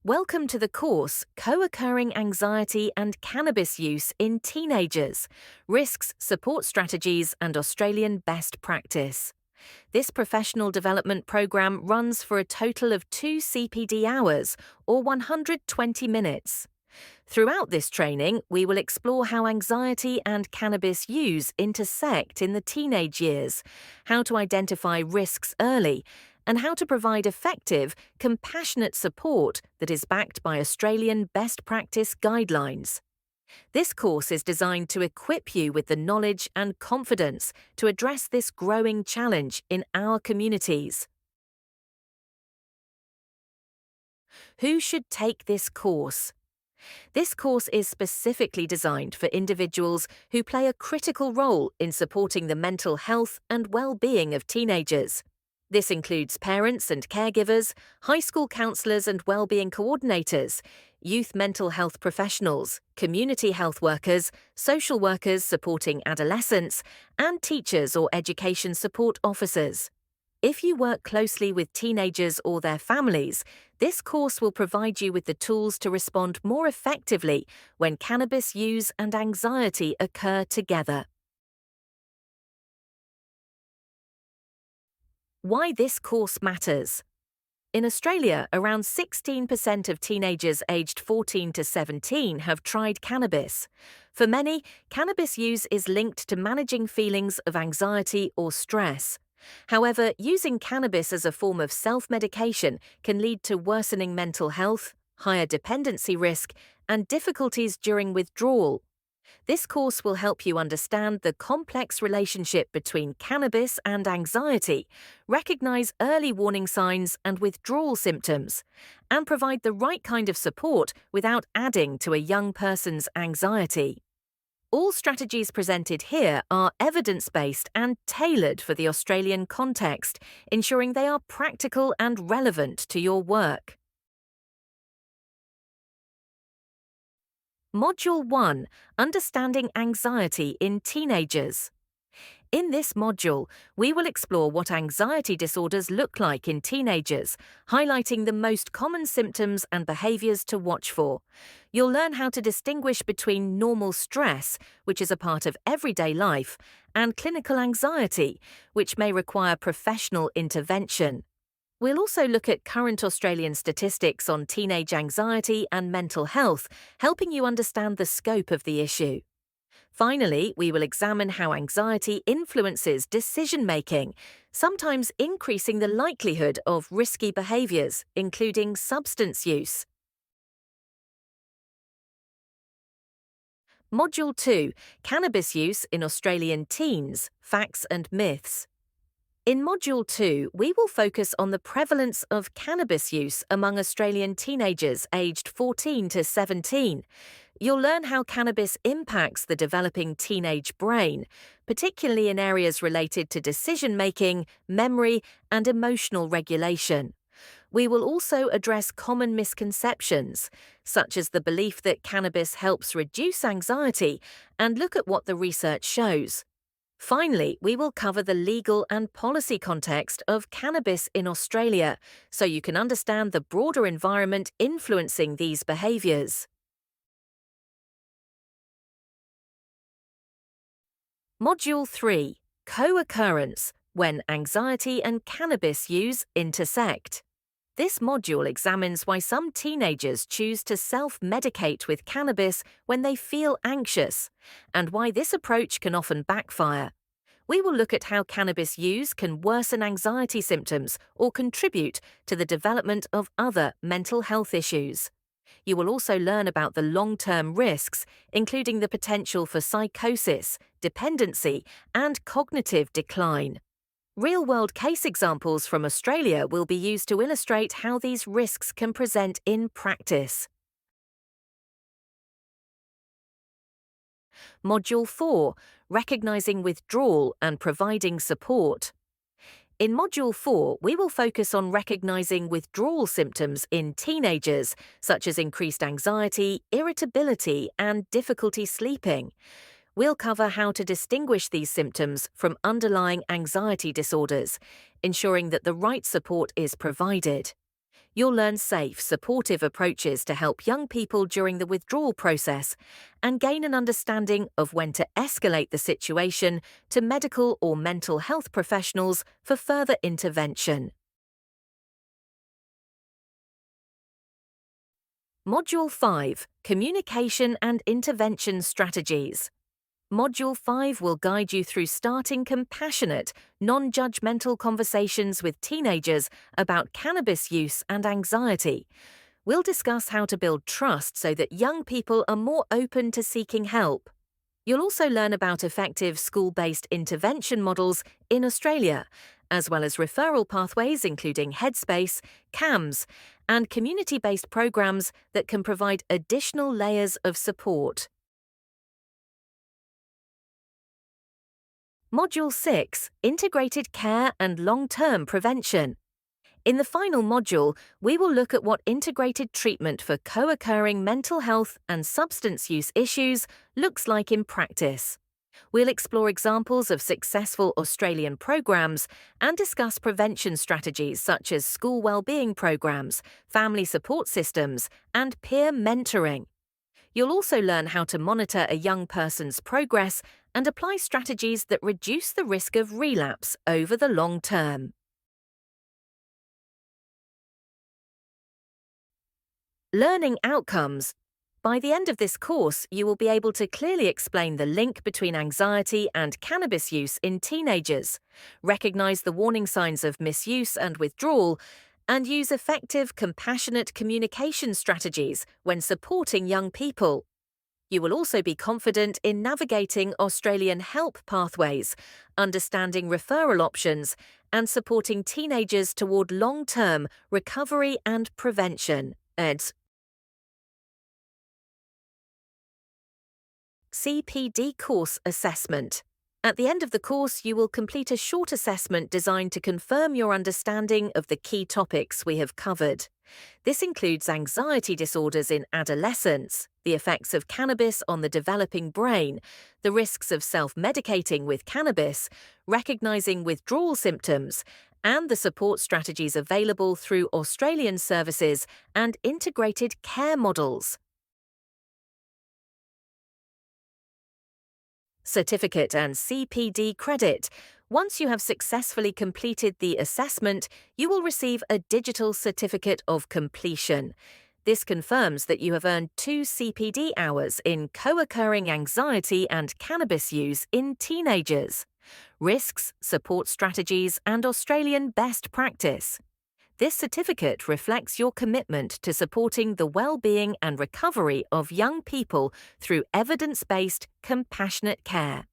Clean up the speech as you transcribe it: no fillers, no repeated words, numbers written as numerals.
Welcome to the course Co-occurring Anxiety and Cannabis Use in Teenagers, Risks, Support Strategies and Australian Best Practice. This professional development program runs for a total of 2 CPD hours or 120 minutes. Throughout this training, we will explore how anxiety and cannabis use intersect in the teenage years, how to identify risks early, and how to provide effective, compassionate support that is backed by Australian best practice guidelines. This course is designed to equip you with the knowledge and confidence to address this growing challenge in our communities. Who should take this course? This course is specifically designed for individuals who play a critical role in supporting the mental health and well-being of teenagers. This includes parents and caregivers, high school counsellors and well-being coordinators, youth mental health professionals, community health workers, social workers supporting adolescents, and teachers or education support officers. If you work closely with teenagers or their families, this course will provide you with the tools to respond more effectively when cannabis use and anxiety occur together. Why this course matters. In Australia, around 16% of teenagers aged 14 to 17 have tried cannabis. For many, cannabis use is linked to managing feelings of anxiety or stress. However, using cannabis as a form of self-medication can lead to worsening mental health, higher dependency risk, and difficulties during withdrawal. This course will help you understand the complex relationship between cannabis and anxiety, recognize early warning signs and withdrawal symptoms, and provide the right kind of support without adding to a young person's anxiety. All strategies presented here are evidence-based and tailored for the Australian context, ensuring they are practical and relevant to your work. Module 1. Understanding Anxiety in Teenagers. In this module, we will explore what anxiety disorders look like in teenagers, highlighting the most common symptoms and behaviours to watch for. You'll learn how to distinguish between normal stress, which is a part of everyday life, and clinical anxiety, which may require professional intervention. We'll also look at current Australian statistics on teenage anxiety and mental health, helping you understand the scope of the issue. Finally, we will examine how anxiety influences decision-making, sometimes increasing the likelihood of risky behaviours, including substance use. Module 2. Cannabis Use in Australian Teens, Facts and Myths. In Module 2, we will focus on the prevalence of cannabis use among Australian teenagers aged 14 to 17. You'll learn how cannabis impacts the developing teenage brain, particularly in areas related to decision-making, memory, and emotional regulation. We will also address common misconceptions, such as the belief that cannabis helps reduce anxiety, and look at what the research shows. Finally, we will cover the legal and policy context of cannabis in Australia, so you can understand the broader environment influencing these behaviours. Module 3. Co-occurrence, when anxiety and cannabis use intersect. This module examines why some teenagers choose to self-medicate with cannabis when they feel anxious, and why this approach can often backfire. We will look at how cannabis use can worsen anxiety symptoms or contribute to the development of other mental health issues. You will also learn about the long-term risks, including the potential for psychosis, dependency, and cognitive decline. Real-world case examples from Australia will be used to illustrate how these risks can present in practice. Module 4. Recognising withdrawal and providing support. In Module 4, we will focus on recognising withdrawal symptoms in teenagers, such as increased anxiety, irritability, and difficulty sleeping. We'll cover how to distinguish these symptoms from underlying anxiety disorders, ensuring that the right support is provided. You'll learn safe, supportive approaches to help young people during the withdrawal process and gain an understanding of when to escalate the situation to medical or mental health professionals for further intervention. Module 5: Communication and Intervention Strategies. Module 5 will guide you through starting compassionate, non-judgmental conversations with teenagers about cannabis use and anxiety. We'll discuss how to build trust so that young people are more open to seeking help. You'll also learn about effective school-based intervention models in Australia, as well as referral pathways including Headspace, CAMS, and community-based programs that can provide additional layers of support. Module 6: Integrated Care and Long-Term Prevention. In the final module, we will look at what integrated treatment for co-occurring mental health and substance use issues looks like in practice. We'll explore examples of successful Australian programs and discuss prevention strategies such as school wellbeing programs, family support systems, and peer mentoring. You'll also learn how to monitor a young person's progress and apply strategies that reduce the risk of relapse over the long term. Learning outcomes. By the end of this course, you will be able to clearly explain the link between anxiety and cannabis use in teenagers, recognize the warning signs of misuse and withdrawal, and use effective, compassionate communication strategies when supporting young people. You will also be confident in navigating Australian help pathways, understanding referral options, and supporting teenagers toward long-term recovery and prevention. CPD Course Assessment. At the end of the course, you will complete a short assessment designed to confirm your understanding of the key topics we have covered. This includes anxiety disorders in adolescence, the effects of cannabis on the developing brain, the risks of self-medicating with cannabis, recognizing withdrawal symptoms, and the support strategies available through Australian services and integrated care models. Certificate and CPD credit. Once you have successfully completed the assessment, you will receive a digital certificate of completion. This confirms that you have earned 2 CPD hours in co-occurring anxiety and cannabis use in teenagers. Risks, support strategies, and Australian best practice. This certificate reflects your commitment to supporting the well-being and recovery of young people through evidence-based, compassionate care.